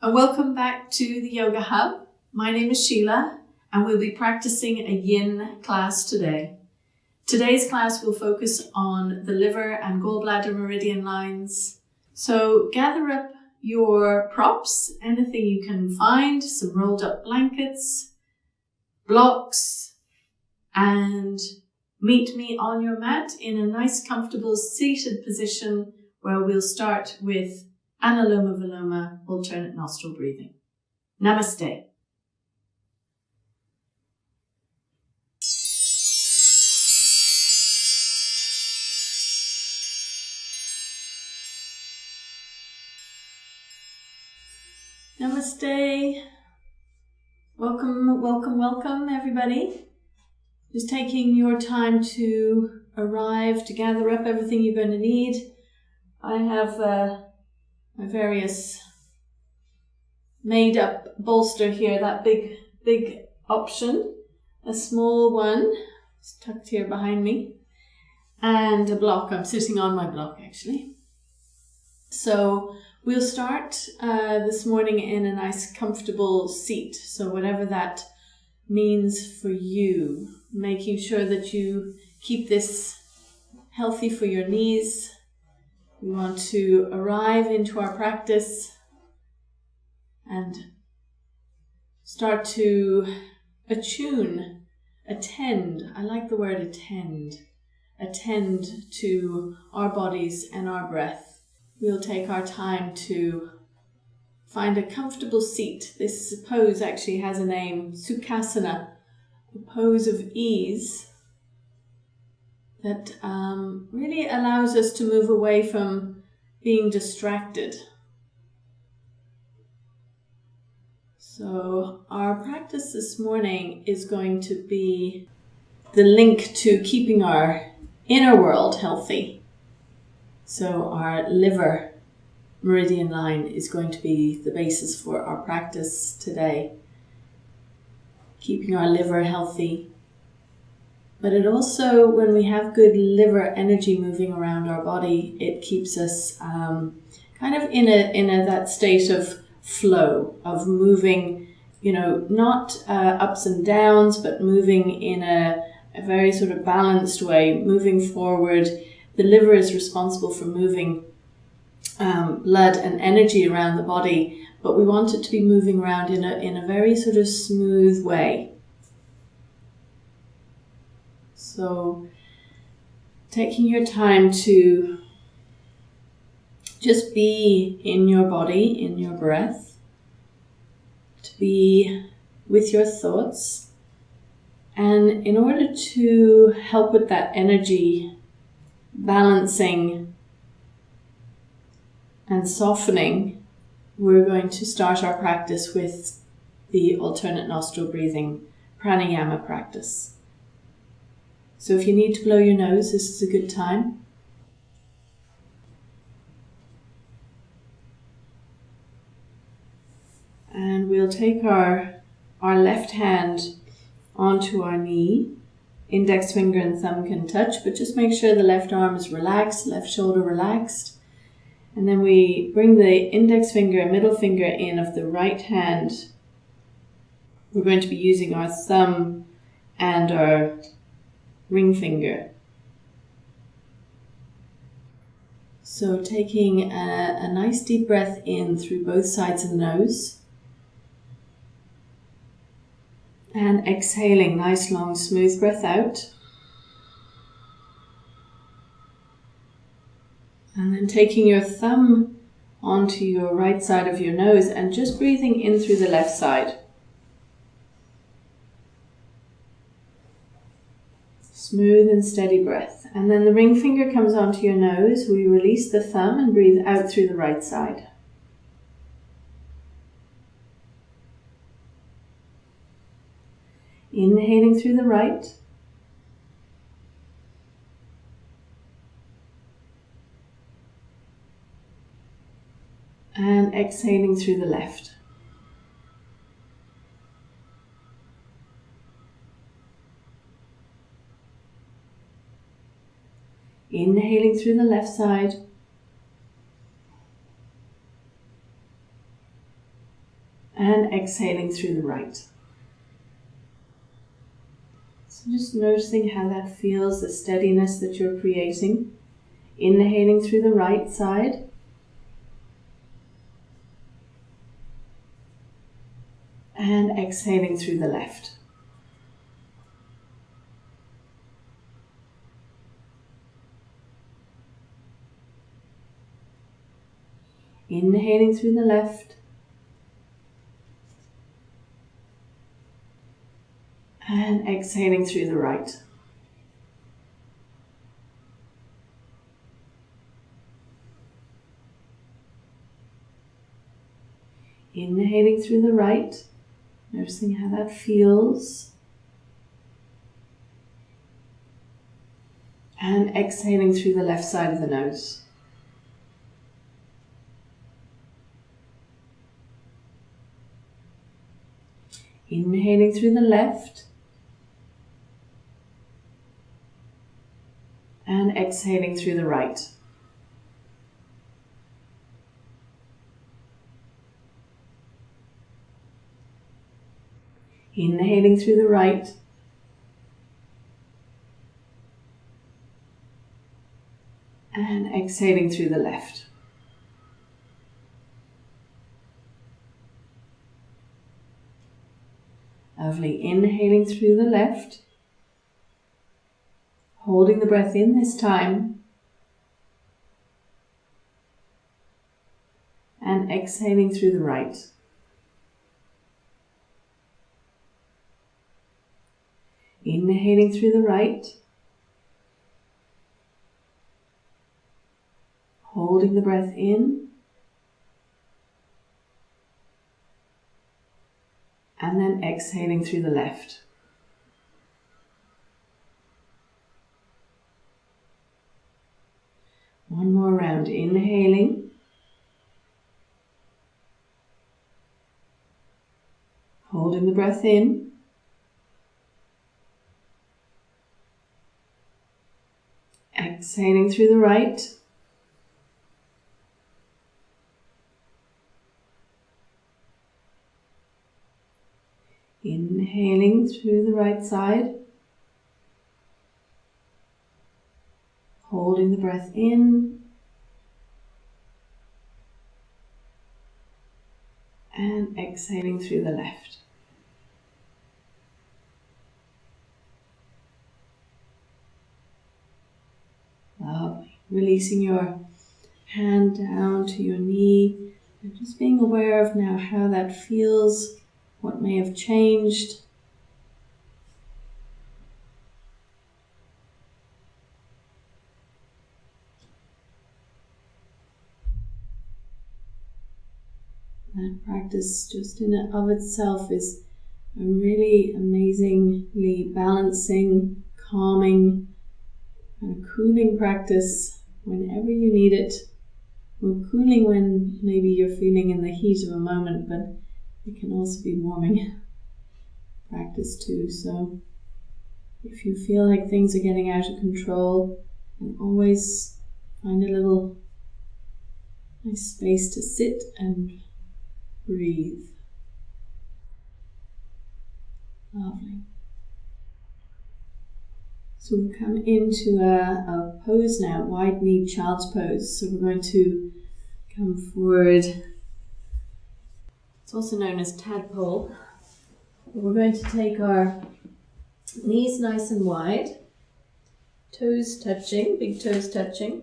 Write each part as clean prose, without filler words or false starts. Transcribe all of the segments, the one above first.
and welcome back to the Yoga Hub. My name is Shelagh, and we'll be practicing a Yin class today. Today's class will focus on the liver and gallbladder meridian lines. So gather up your props, anything you can find, some rolled up blankets, blocks, and meet me on your mat in a nice comfortable seated position where we'll start with Analoma Viloma, alternate nostril breathing. Namaste. Namaste. Welcome everybody. Just taking your time to arrive, to gather up everything you're going to need. I have my various made up bolster here, that big option, a small one, it's tucked here behind me, and a block. I'm sitting on my block actually. So we'll start this morning in a nice comfortable seat. So whatever that means for you, making sure that you keep this healthy for your knees. We want to arrive into our practice and start to attend. I like the word attend to our bodies and our breath. We'll take our time to find a comfortable seat. This pose actually has a name, Sukhasana, the pose of ease that really allows us to move away from being distracted. So our practice this morning is going to be the link to keeping our inner world healthy. So our liver meridian line is going to be the basis for our practice today. Keeping our liver healthy. But it also, when we have good liver energy moving around our body, it keeps us kind of in that state of flow, of moving, not ups and downs, but moving in a very sort of balanced way, moving forward. The liver is responsible for moving blood and energy around the body, but we want it to be moving around in a very sort of smooth way. So taking your time to just be in your body, in your breath, to be with your thoughts. And in order to help with that energy balancing and softening, we're going to start our practice with the alternate nostril breathing pranayama practice. So if you need to blow your nose, this is a good time. And we'll take our left hand onto our knee. Index finger and thumb can touch, but just make sure the left arm is relaxed, left shoulder relaxed. And then we bring the index finger and middle finger in of the right hand. We're going to be using our thumb and our ring finger. So taking a nice deep breath in through both sides of the nose. And exhaling, nice long smooth breath out. And then taking your thumb onto your right side of your nose and just breathing in through the left side. Smooth and steady breath. And then the ring finger comes onto your nose. We release the thumb and breathe out through the right side. Inhaling through the right. And exhaling through the left. Inhaling through the left side. and exhaling through the right. So just noticing how that feels, the steadiness that you're creating. Inhaling through the right side. And exhaling through the left. Inhaling through the left. And exhaling through the right. Inhaling through the right, noticing how that feels. And exhaling through the left side of the nose. Inhaling through the left. And exhaling through the right. Inhaling through the right. And exhaling through the left. Lovely. Inhaling through the left. Holding the breath in this time. And exhaling through the right. Inhaling through the right. Holding the breath in. And then exhaling through the left. One more round. Inhaling. Holding the breath in. Exhaling through the right. Inhaling through the right side. Holding the breath in. And exhaling through the left. Lovely. Releasing your hand down to your knee and just being aware of now how that feels, what may have changed. That practice just in and of itself is a really amazingly balancing, calming, and cooling practice whenever you need it. Well, cooling when maybe you're feeling in the heat of a moment, but it can also be warming practice too. So if you feel like things are getting out of control, and always find a little nice space to sit and breathe. Lovely. So we'll come into a pose now, wide-kneed child's pose. So we're going to come forward. It's also known as tadpole. We're going to take our knees nice and wide, toes touching, big toes touching.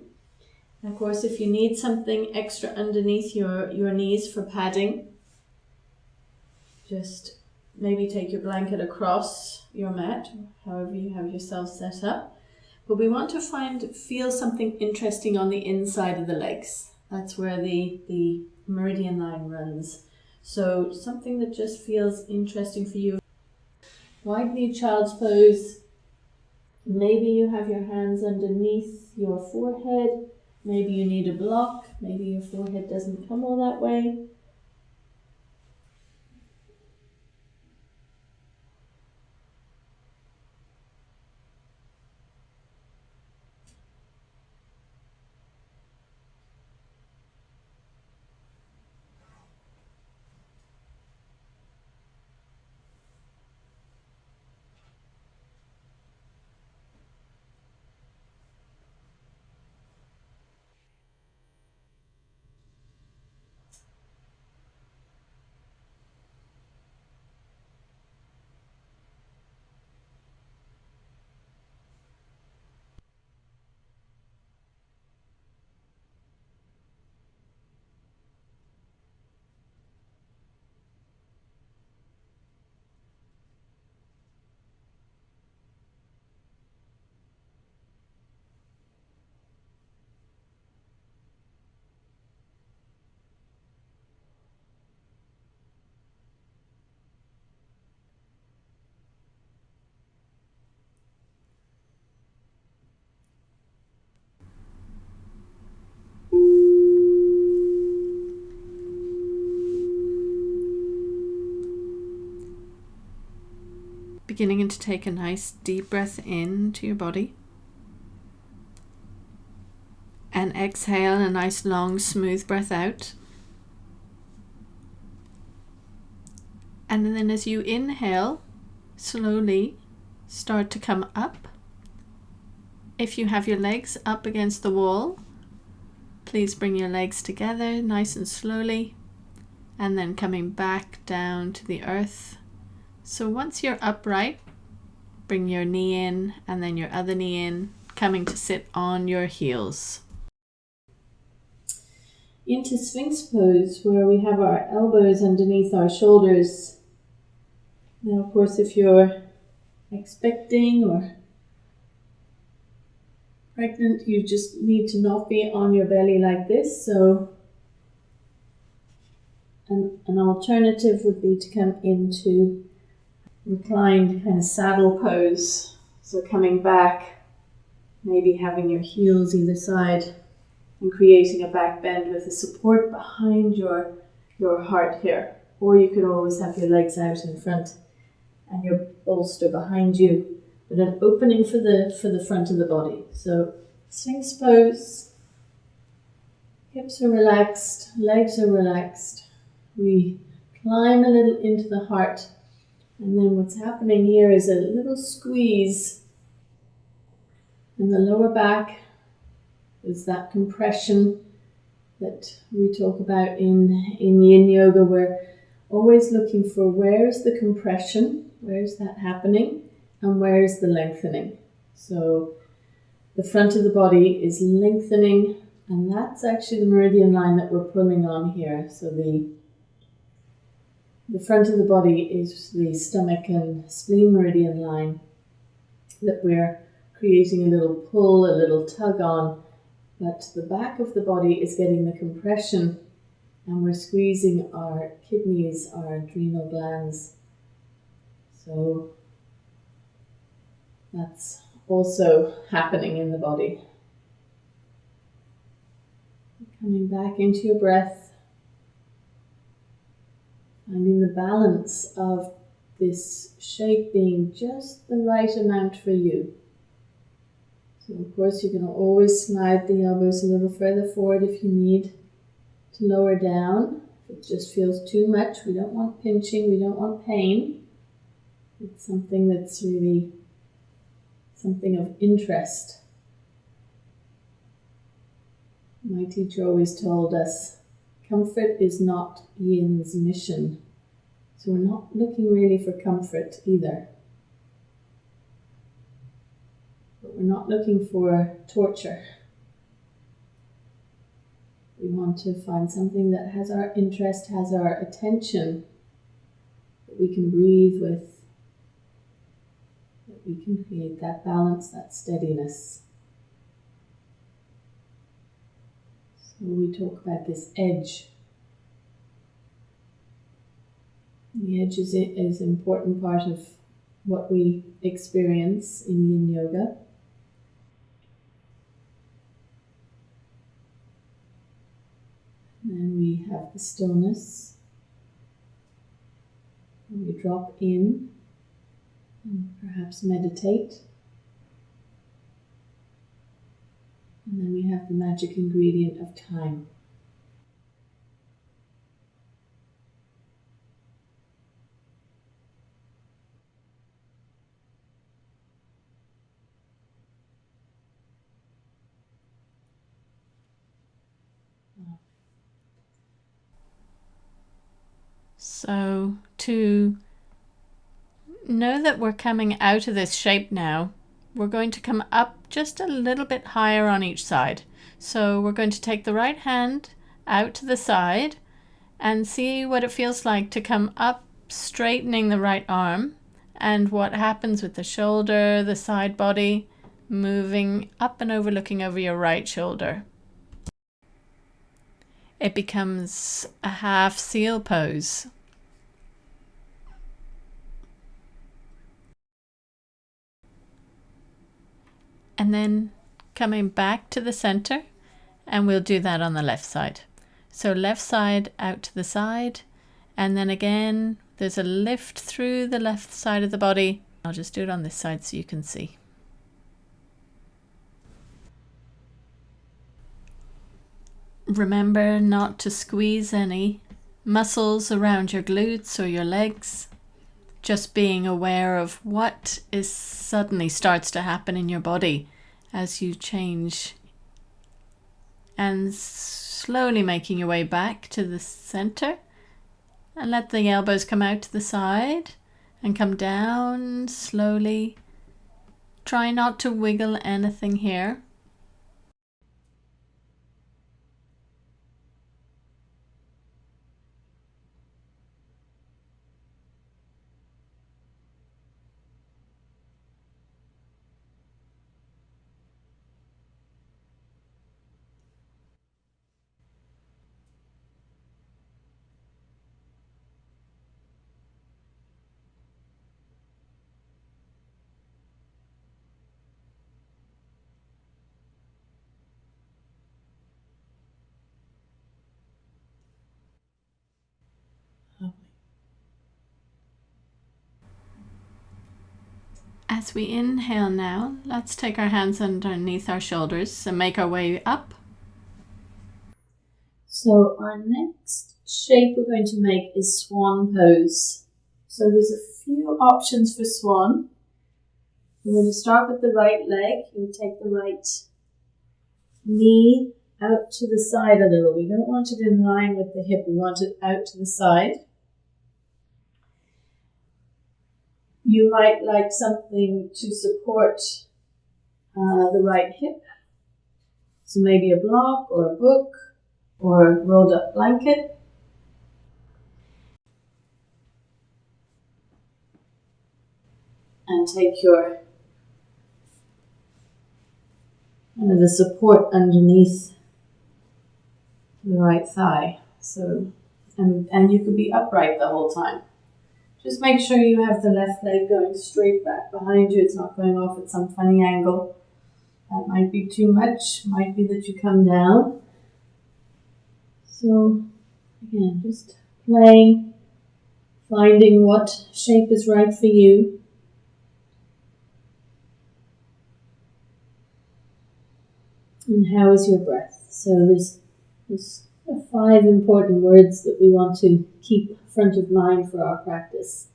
And of course, if you need something extra underneath your knees for padding, just maybe take your blanket across your mat, however you have yourself set up. But we want to feel something interesting on the inside of the legs. That's where the meridian line runs. So something that just feels interesting for you. Wide-kneed child's pose. Maybe you have your hands underneath your forehead. Maybe you need a block. Maybe your forehead doesn't come all that way. Beginning to take a nice deep breath into your body. And exhale a nice long smooth breath out. And then as you inhale, slowly start to come up. If you have your legs up against the wall, please bring your legs together nice and slowly, and then coming back down to the earth. So once you're upright, bring your knee in and then your other knee in, coming to sit on your heels. Into Sphinx pose, where we have our elbows underneath our shoulders. Now, of course, if you're expecting or pregnant, you just need to not be on your belly like this. So an alternative would be to come into reclined kind of saddle pose. So coming back, maybe having your heels either side and creating a back bend with the support behind your heart here. Or you could always have your legs out in front and your bolster behind you, but an opening for the front of the body. So Sphinx pose, hips are relaxed, legs are relaxed. We climb a little into the heart, and then what's happening here is a little squeeze in the lower back. Is that compression that we talk about in Yin Yoga. We're always looking for where's the compression, where's that happening, and where's the lengthening. So the front of the body is lengthening, and that's actually the meridian line that we're pulling on here. So the front of the body is the stomach and spleen meridian line that we're creating a little pull, a little tug on. But the back of the body is getting the compression, and we're squeezing our kidneys, our adrenal glands. So that's also happening in the body. Coming back into your breath, finding the balance of this shape being just the right amount for you. So of course you can always slide the elbows a little further forward if you need to lower down. If it just feels too much, we don't want pinching, we don't want pain. It's something that's really something of interest. My teacher always told us, comfort is not Yin's mission. So we're not looking really for comfort either. But we're not looking for torture. We want to find something that has our interest, has our attention, that we can breathe with, that we can create that balance, that steadiness. So we talk about this edge. The edge is an important part of what we experience in Yin Yoga. And we have the stillness. And we drop in and perhaps meditate. And then we have the magic ingredient of time. So to know that we're coming out of this shape now, we're going to come up just a little bit higher on each side. So we're going to take the right hand out to the side and see what it feels like to come up, straightening the right arm, and what happens with the shoulder, the side body, moving up and overlooking over your right shoulder. It becomes a half seal pose. And then coming back to the center, and we'll do that on the left side. So left side out to the side, and then again there's a lift through the left side of the body, I'll just do it on this side so you can see. Remember not to squeeze any muscles around your glutes or your legs. Just being aware of what is suddenly starts to happen in your body as you change, and slowly making your way back to the center, and let the elbows come out to the side and come down slowly. Try not to wiggle anything here. As we inhale now, let's take our hands underneath our shoulders and make our way up. So our next shape we're going to make is swan pose. So there's a few options for swan. We're going to start with the right leg. You take the right knee out to the side a little. We don't want it in line with the hip. We want it out to the side. You might like something to support the right hip. So maybe a block or a book or a rolled up blanket. And take your the support underneath the right thigh. So, and you could be upright the whole time. Just make sure you have the left leg going straight back behind you. It's not going off at some funny angle. That might be too much. Might be that you come down. So, again, just playing, finding what shape is right for you. And how is your breath? So there's 5 important words that we want to keep front of mind for our practice.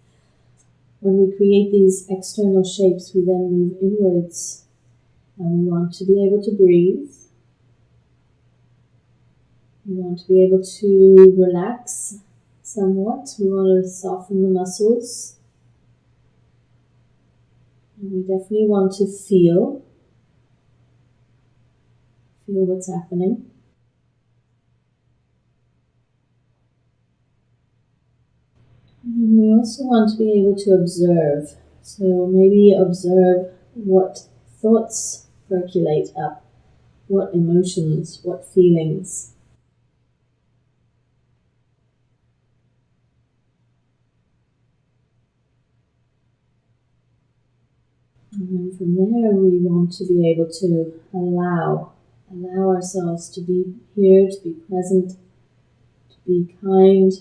When we create these external shapes, we then move inwards, and we want to be able to breathe. We want to be able to relax somewhat. We want to soften the muscles. And we definitely want to feel what's happening. And we also want to be able to observe. So maybe observe what thoughts percolate up, what emotions, what feelings. And then from there we want to be able to allow ourselves to be here, to be present, to be kind.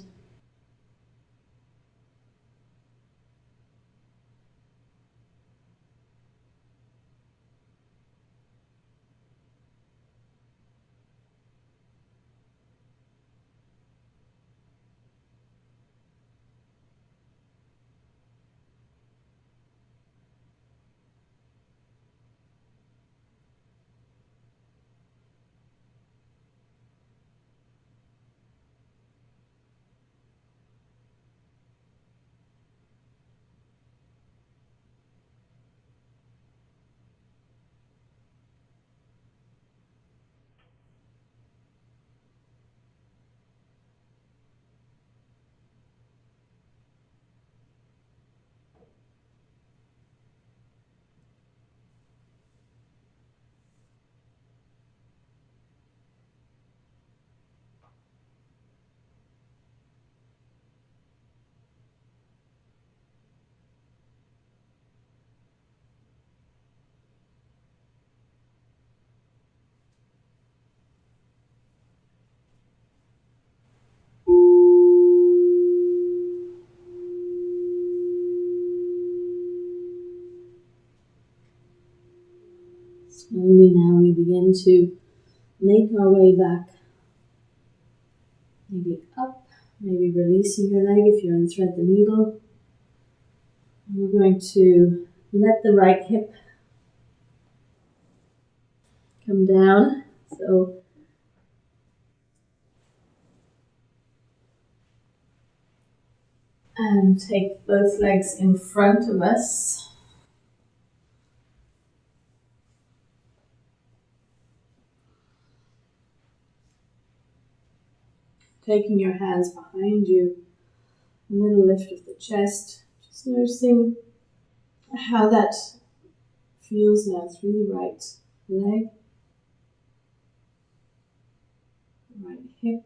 begin to make our way back. Maybe up, maybe releasing your leg if you're in thread the needle. And we're going to let the right hip come down. So and take both legs in front of us. Taking your hands behind you, a little lift of the chest, just noticing how that feels now through the right leg, the right hip.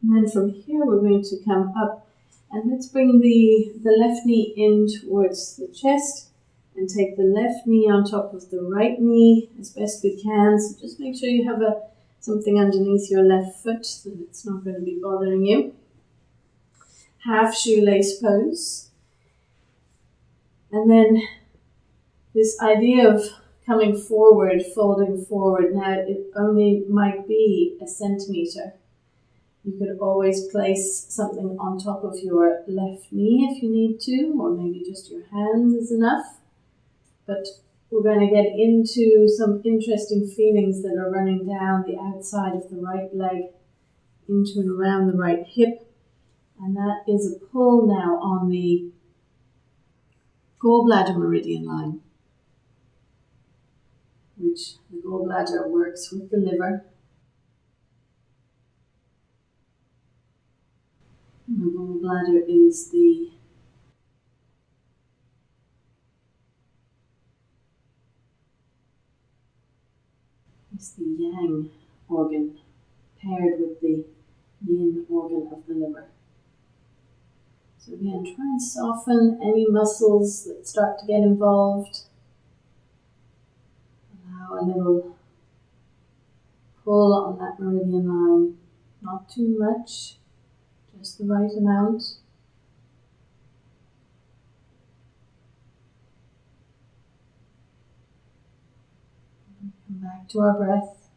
And then from here we're going to come up and let's bring the left knee in towards the chest and take the left knee on top of the right knee as best we can. So just make sure you have something underneath your left foot so that it's not going to be bothering you. Half shoelace pose. And then this idea of coming forward, folding forward. Now it only might be a centimetre. You could always place something on top of your left knee if you need to, or maybe just your hands is enough. But we're going to get into some interesting feelings that are running down the outside of the right leg into and around the right hip. And that is a pull now on the gallbladder meridian line, which the gallbladder works with the liver. And the gallbladder is the yang organ paired with the yin organ of the liver. So again, try and soften any muscles that start to get involved. Allow a little pull on that meridian line, not too much, just the right amount. Come back to our breath.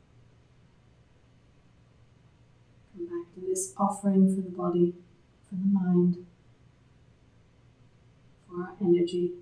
Come back to this offering for the body, for the mind, for our energy.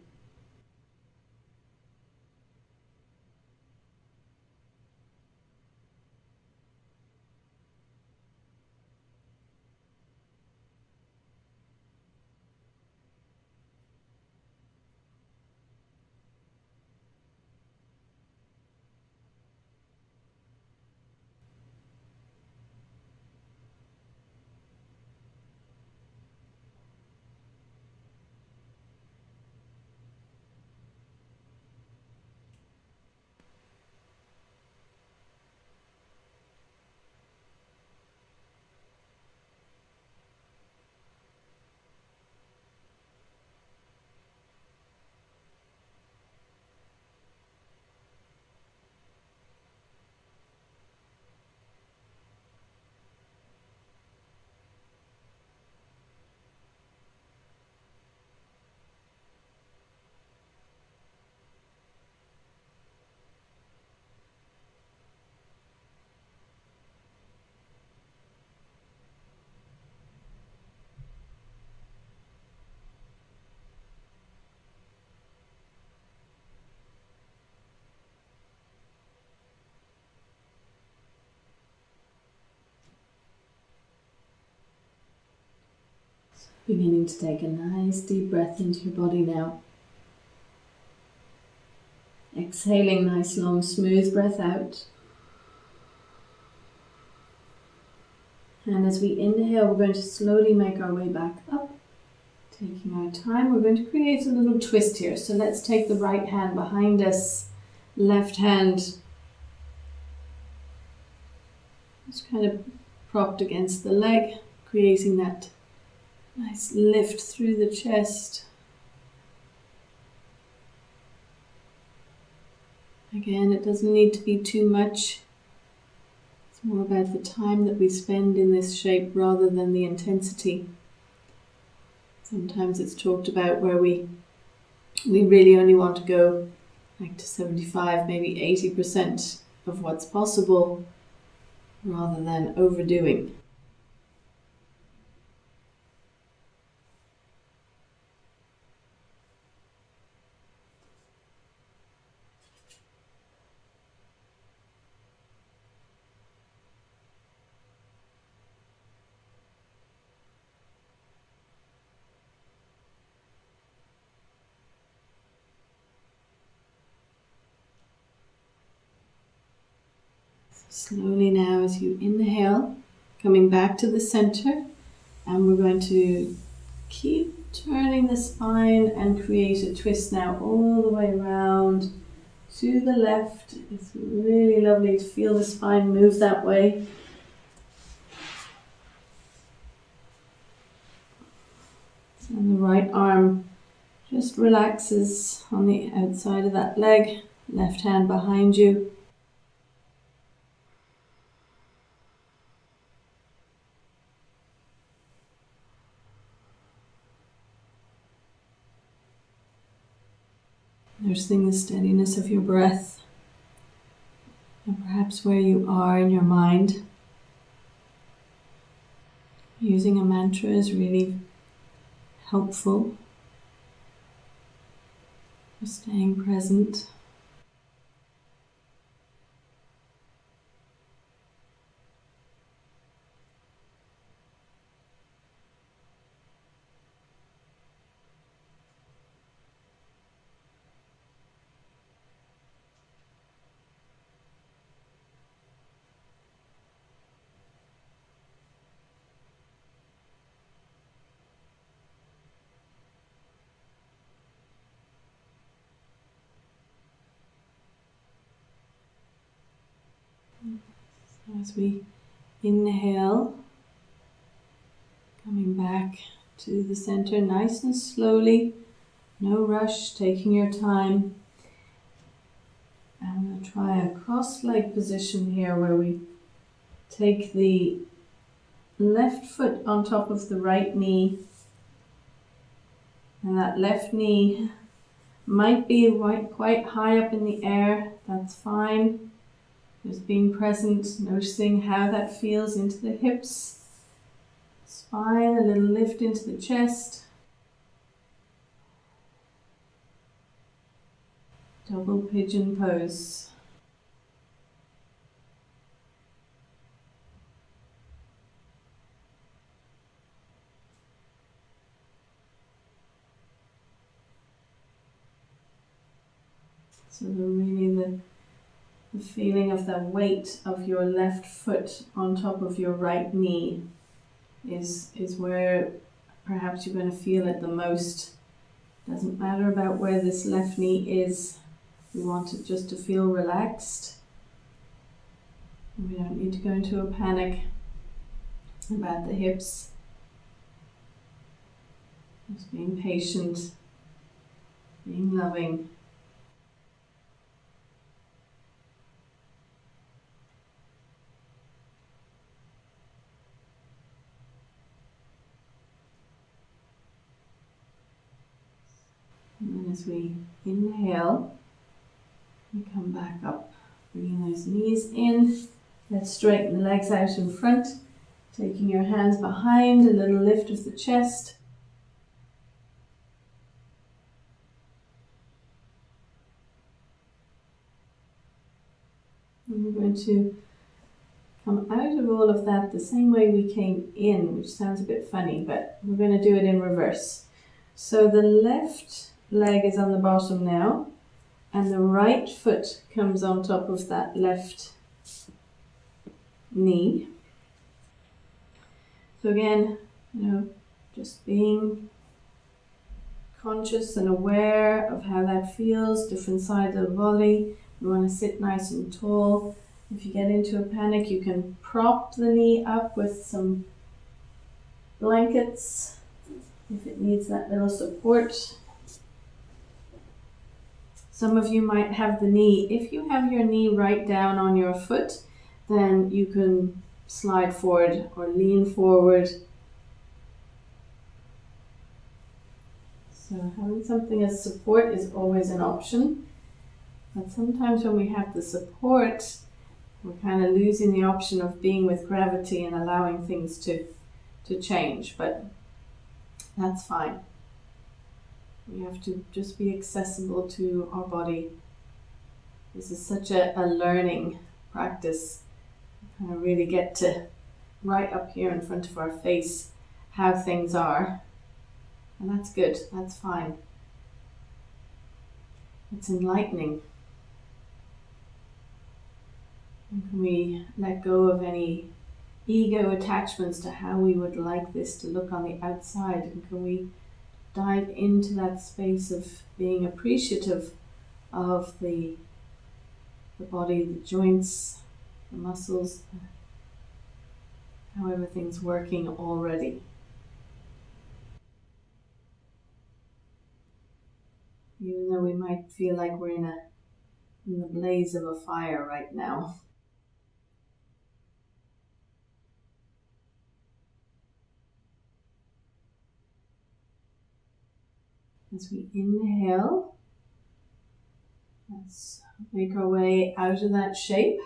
Beginning to take a nice deep breath into your body now. Exhaling, nice long smooth breath out. And as we inhale, we're going to slowly make our way back up. Taking our time, we're going to create a little twist here. So let's take the right hand behind us, left hand just kind of propped against the leg, creating that nice lift through the chest. Again, it doesn't need to be too much. It's more about the time that we spend in this shape rather than the intensity. Sometimes it's talked about where we really only want to go like to 75, maybe 80% of what's possible rather than overdoing. Slowly now, as you inhale, coming back to the center, and we're going to keep turning the spine and create a twist now all the way around to the left. It's really lovely to feel the spine move that way. And the right arm just relaxes on the outside of that leg, left hand behind you. Noticing the steadiness of your breath and perhaps where you are in your mind. Using a mantra is really helpful for staying present. As we inhale, coming back to the center nice and slowly, no rush, taking your time. I'm going to try a cross-leg position here where we take the left foot on top of the right knee, and that left knee might be quite high up in the air. That's fine. Just being present, noticing how that feels into the hips, spine, a little lift into the chest. Double pigeon pose. So the feeling of the weight of your left foot on top of your right knee is where perhaps you're going to feel it the most. Doesn't matter about where this left knee is. We want it just to feel relaxed. We don't need to go into a panic about the hips. Just being patient, being loving. And then as we inhale, we come back up, bringing those knees in. Let's straighten the legs out in front, taking your hands behind, a little lift of the chest. And we're going to come out of all of that the same way we came in, which sounds a bit funny, but we're going to do it in reverse. So the left leg is on the bottom now, and the right foot comes on top of that left knee. So again, just being conscious and aware of how that feels, different sides of the body. You want to sit nice and tall. If you get into a panic, you can prop the knee up with some blankets if it needs that little support. Some of you might have the knee. If you have your knee right down on your foot, then you can slide forward or lean forward. So having something as support is always an option. But sometimes when we have the support, we're kind of losing the option of being with gravity and allowing things to change. But that's fine. We have to just be accessible to our body. This is such a learning practice. We kind of really get to right up here in front of our face how things are. And that's good, that's fine. It's enlightening. And can we let go of any ego attachments to how we would like this to look on the outside? And can we dive into that space of being appreciative of the body, the joints, the muscles, how everything's working already. Even though we might feel like we're in the blaze of a fire right now. As we inhale, let's make our way out of that shape.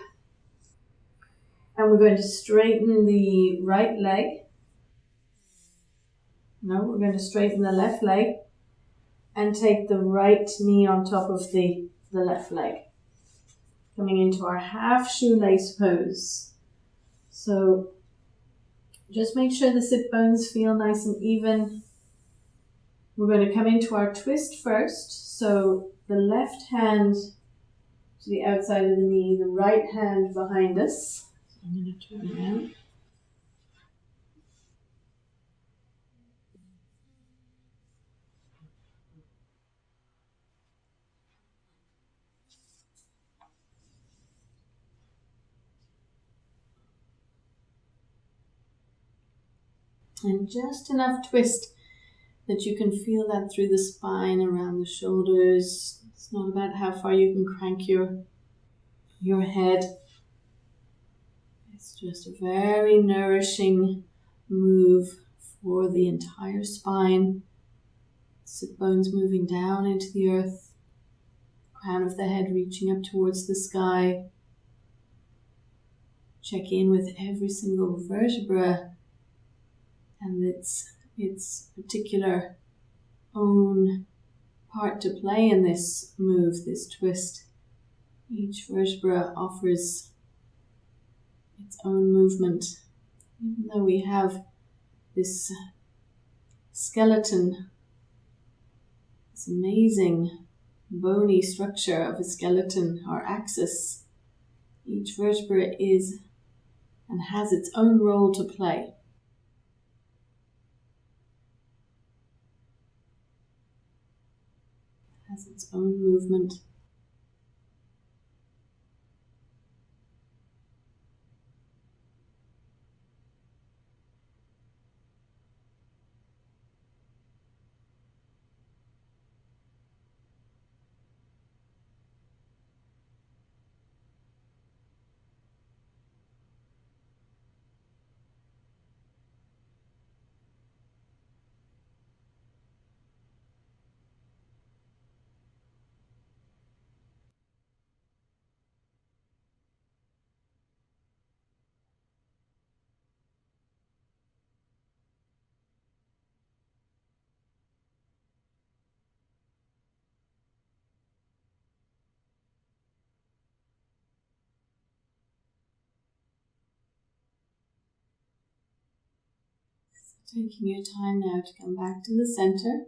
And we're going to straighten the right leg. No, we're going to straighten the left leg and take the right knee on top of the left leg. Coming into our half shoelace pose. So just make sure the sit bones feel nice and even. We're going to come into our twist first. So the left hand to the outside of the knee, the right hand behind us. So I'm going to turn around. And just enough twist that you can feel that through the spine, around the shoulders. It's not about how far you can crank your head. It's just a very nourishing move for the entire spine. Sit bones moving down into the earth. Crown of the head reaching up towards the sky. Check in with every single vertebra and its particular own part to play in this move, this twist. Each vertebra offers its own movement. Even though we have this skeleton, this amazing bony structure of a skeleton, our axis, each vertebra is and has its own role to play. It has its own movement. Taking your time now to come back to the center,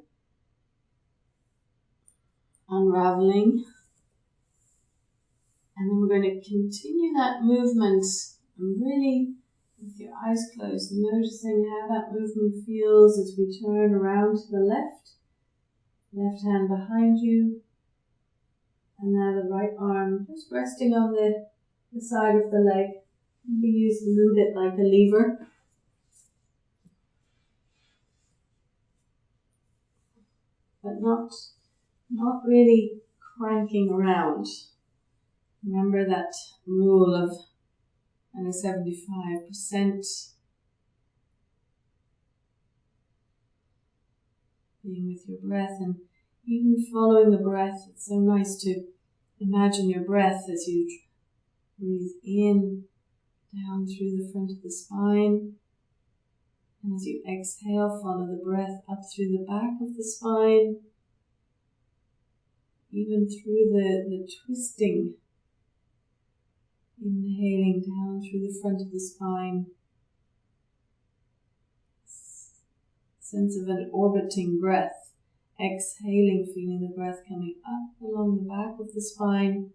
unraveling, and then we're going to continue that movement and really, with your eyes closed, noticing how that movement feels as we turn around to the left hand behind you, and now the right arm just resting on the side of the leg. Can be used a little bit like a lever. But not really cranking around. Remember that rule of 75% being with your breath, and even following the breath. It's so nice to imagine your breath as you breathe in, down through the front of the spine. And as you exhale, follow the breath up through the back of the spine, even through the twisting. Inhaling down through the front of the spine. Sense of an orbiting breath. Exhaling, feeling the breath coming up along the back of the spine.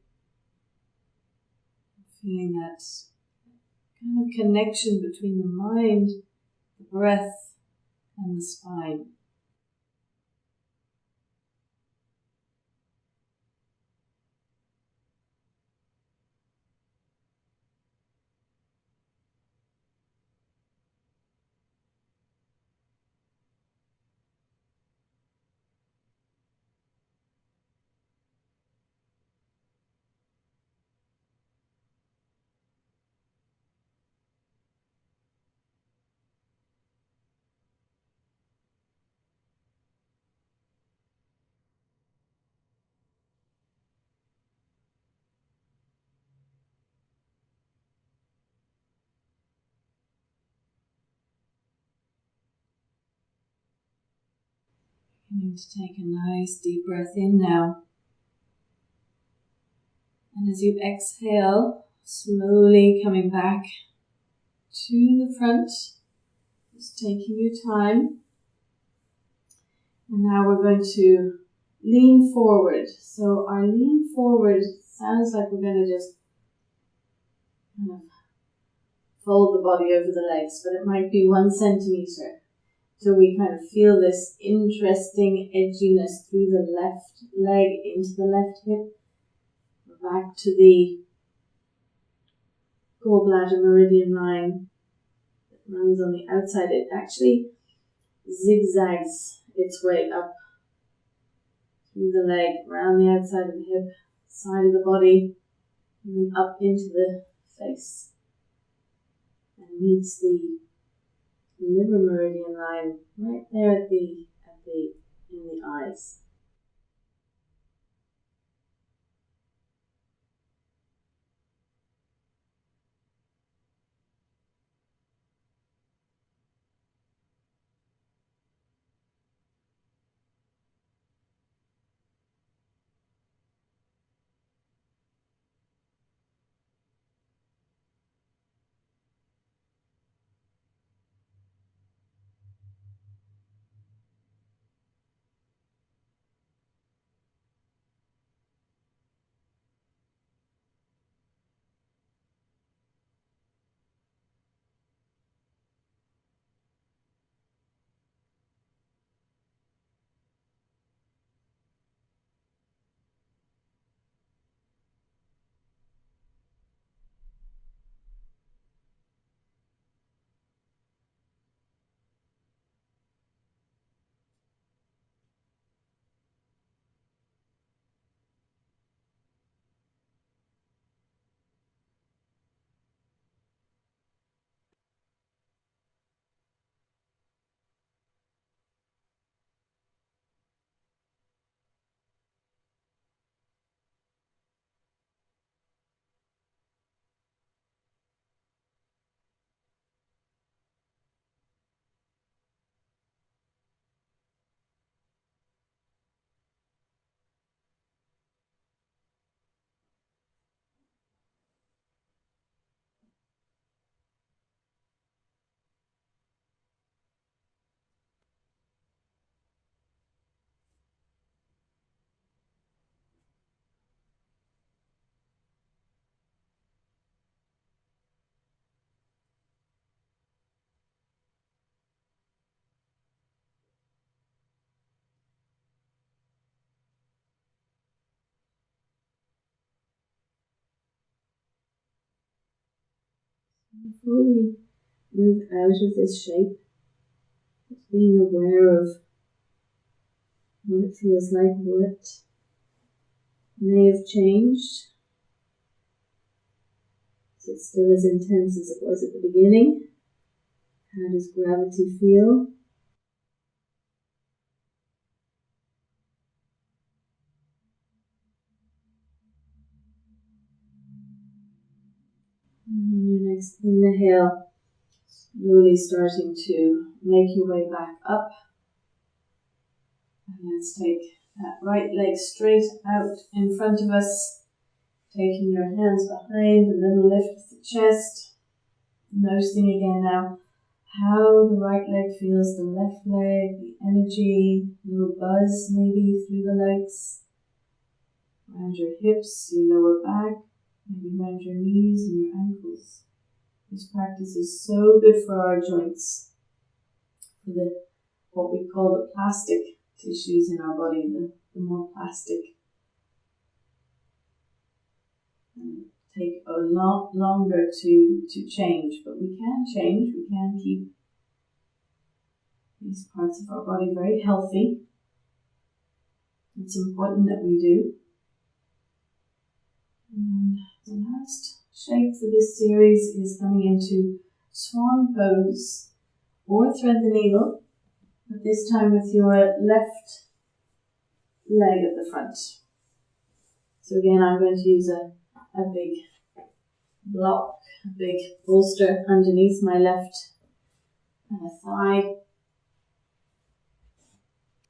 Feeling that kind of connection between the mind, the breath, and the spine. Beginning to take a nice deep breath in now. And as you exhale, slowly coming back to the front, just taking your time. And now we're going to lean forward. So our lean forward sounds like we're going to just kind of fold the body over the legs, but it might be 1 centimeter. So we kind of feel this interesting edginess through the left leg into the left hip. We're back to the gallbladder meridian line that runs on the outside. It actually zigzags its way up through the leg, around the outside of the hip, side of the body, and then up into the face. And meets the liver meridian line right there in the eyes. Before we move out of this shape, just being aware of what it feels like, what may have changed. Is it still as intense as it was at the beginning? How does gravity feel? And on your next inhale, slowly starting to make your way back up. And let's take that right leg straight out in front of us, taking your hands behind, a little lift of the chest. Noticing again now how the right leg feels the left leg, the energy, a little buzz maybe through the legs, around your hips, your lower back, maybe around your knees and your ankles. This practice is so good for our joints, for what we call the plastic tissues in our body, the more plastic. And take a lot longer to change, but we can change. We can keep these parts of our body very healthy. It's important that we do. And the last shape for this series is coming into swan pose or thread the needle, but this time with your left leg at the front. So again, I'm going to use a big block, a big bolster underneath my left thigh.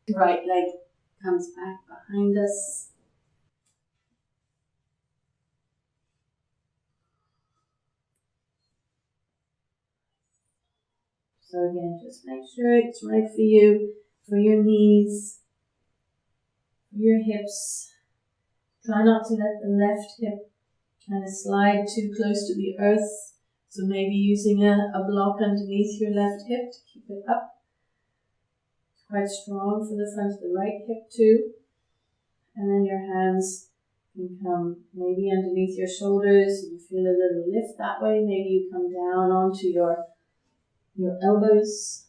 The right leg comes back behind us. So again, just make sure it's right for you, for your knees, for your hips. Try not to let the left hip kind of slide too close to the earth. So maybe using a block underneath your left hip to keep it up. It's quite strong for the front of the right hip too. And then your hands can come maybe underneath your shoulders. You feel a little lift that way. Maybe you come down onto your elbows.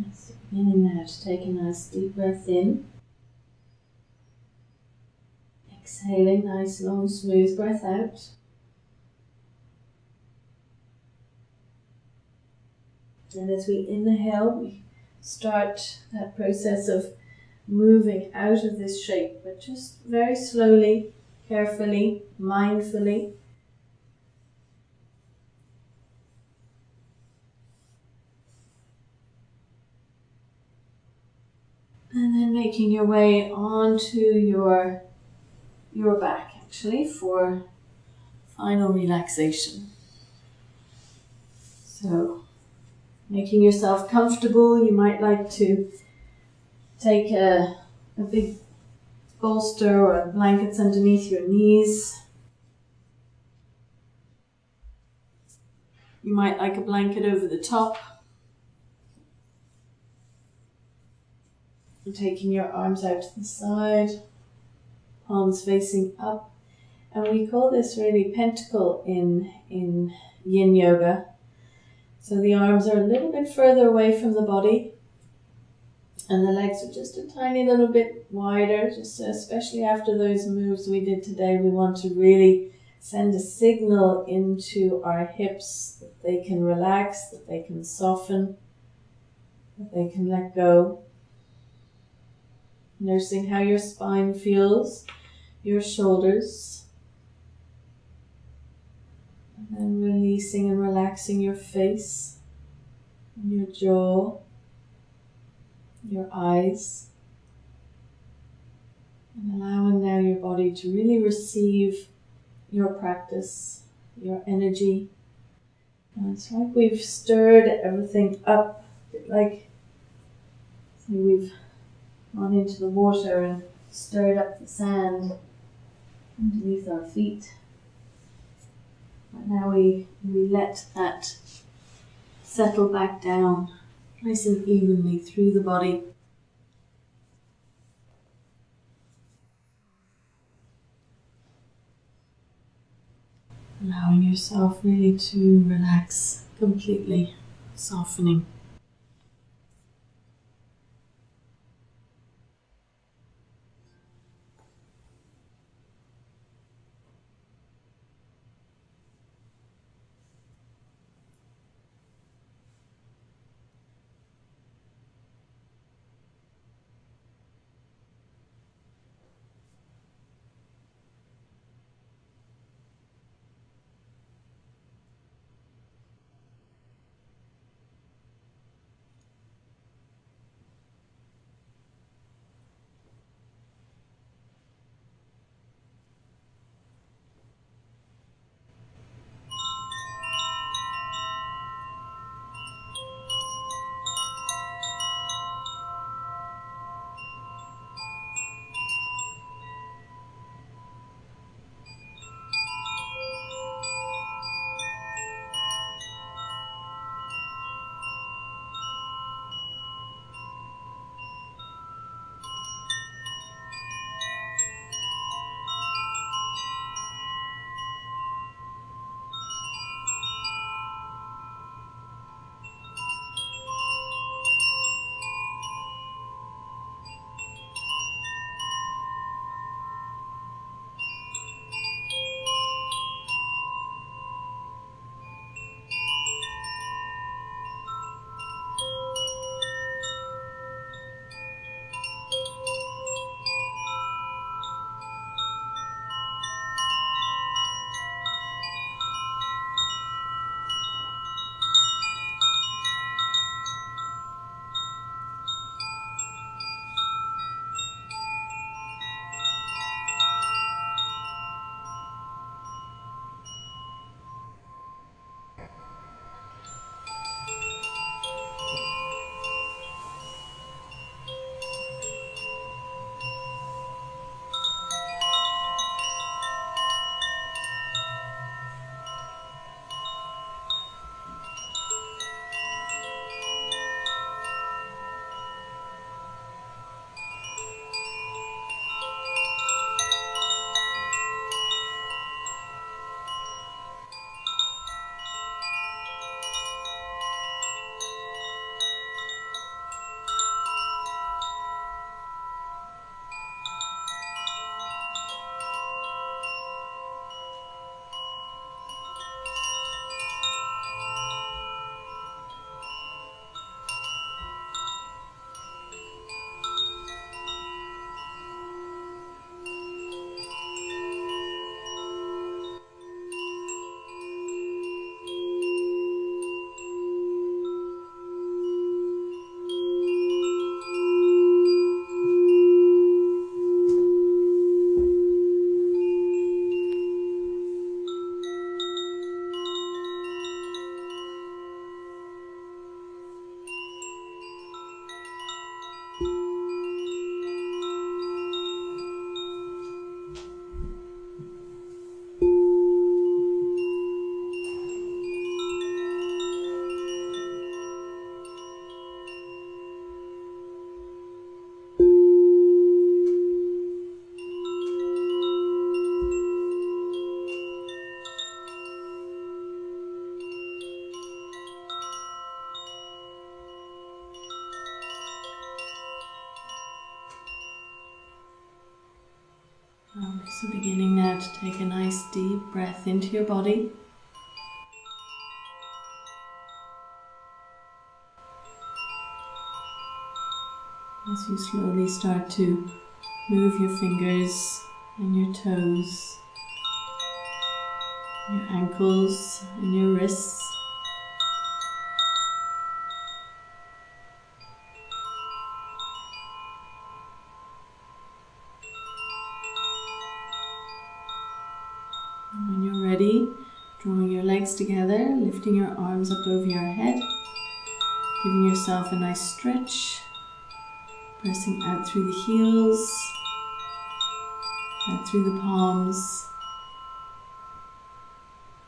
Yes, beginning now to take a nice deep breath in. Exhaling, nice long smooth breath out. And as we inhale, we start that process of moving out of this shape, but just very slowly, carefully, mindfully. And then making your way onto your back, actually, for final relaxation. So Making yourself comfortable, you might like to take a big bolster or blankets underneath your knees. You might like a blanket over the top. And taking your arms out to the side, palms facing up. And we call this really pentacle in Yin Yoga. So the arms are a little bit further away from the body. And the legs are just a tiny little bit wider, just especially after those moves we did today. We want to really send a signal into our hips that they can relax, that they can soften, that they can let go. Noticing how your spine feels, your shoulders. And then releasing and relaxing your face, and your jaw, your eyes. And allowing now your body to really receive your practice, your energy. And it's like we've stirred everything up, like we've gone into the water and stirred up the sand underneath our feet. But now we let that settle back down nice and evenly through the body. Allowing yourself really to relax completely, softening. Beginning now to take a nice deep breath into your body. As you slowly start to move your fingers and your toes, your ankles and your wrists. And when you're ready, drawing your legs together, lifting your arms up over your head, giving yourself a nice stretch, pressing out through the heels, out through the palms.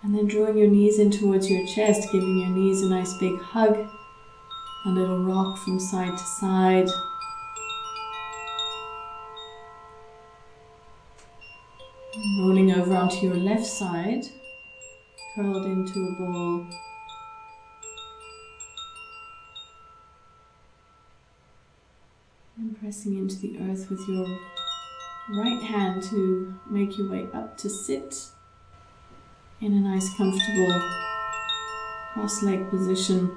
And then drawing your knees in towards your chest, giving your knees a nice big hug, a little rock from side to side. And rolling over onto your left side, curled into a ball. And pressing into the earth with your right hand to make your way up to sit in a nice comfortable cross-leg position.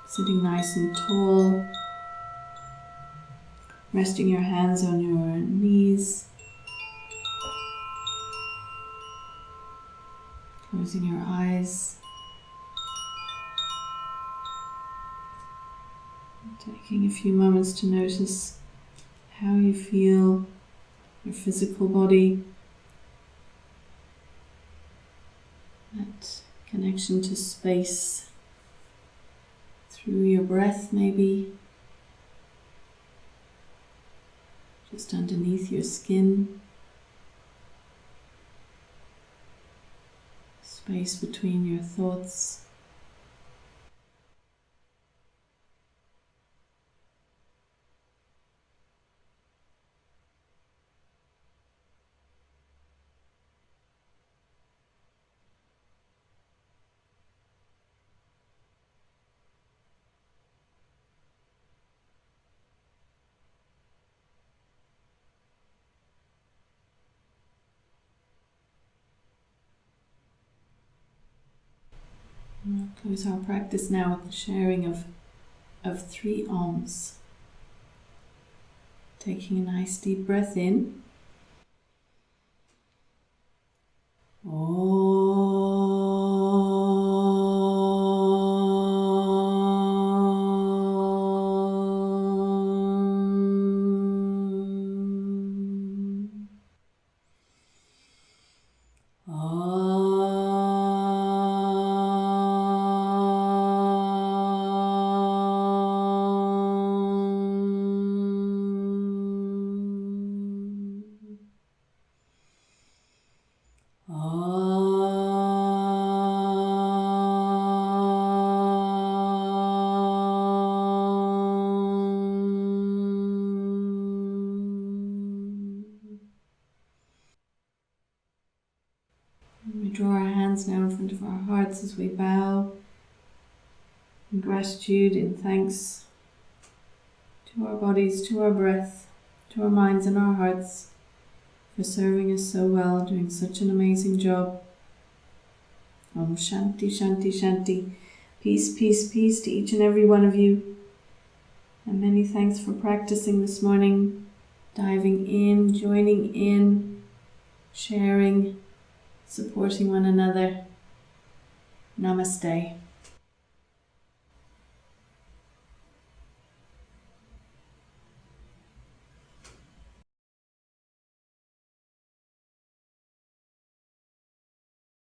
Sitting nice and tall. Resting your hands on your knees. Closing your eyes. Taking a few moments to notice how you feel your physical body. That connection to space through your breath, maybe just underneath your skin, space between your thoughts. We'll close our practice now with the sharing of 3 Oms. Taking a nice deep breath in. We draw our hands now in front of our hearts as we bow in gratitude, in thanks to our bodies, to our breath, to our minds and our hearts for serving us so well, doing such an amazing job. Om Shanti, Shanti, Shanti. Peace, peace, peace to each and every one of you. And many thanks for practicing this morning, diving in, joining in, sharing, supporting one another. Namaste.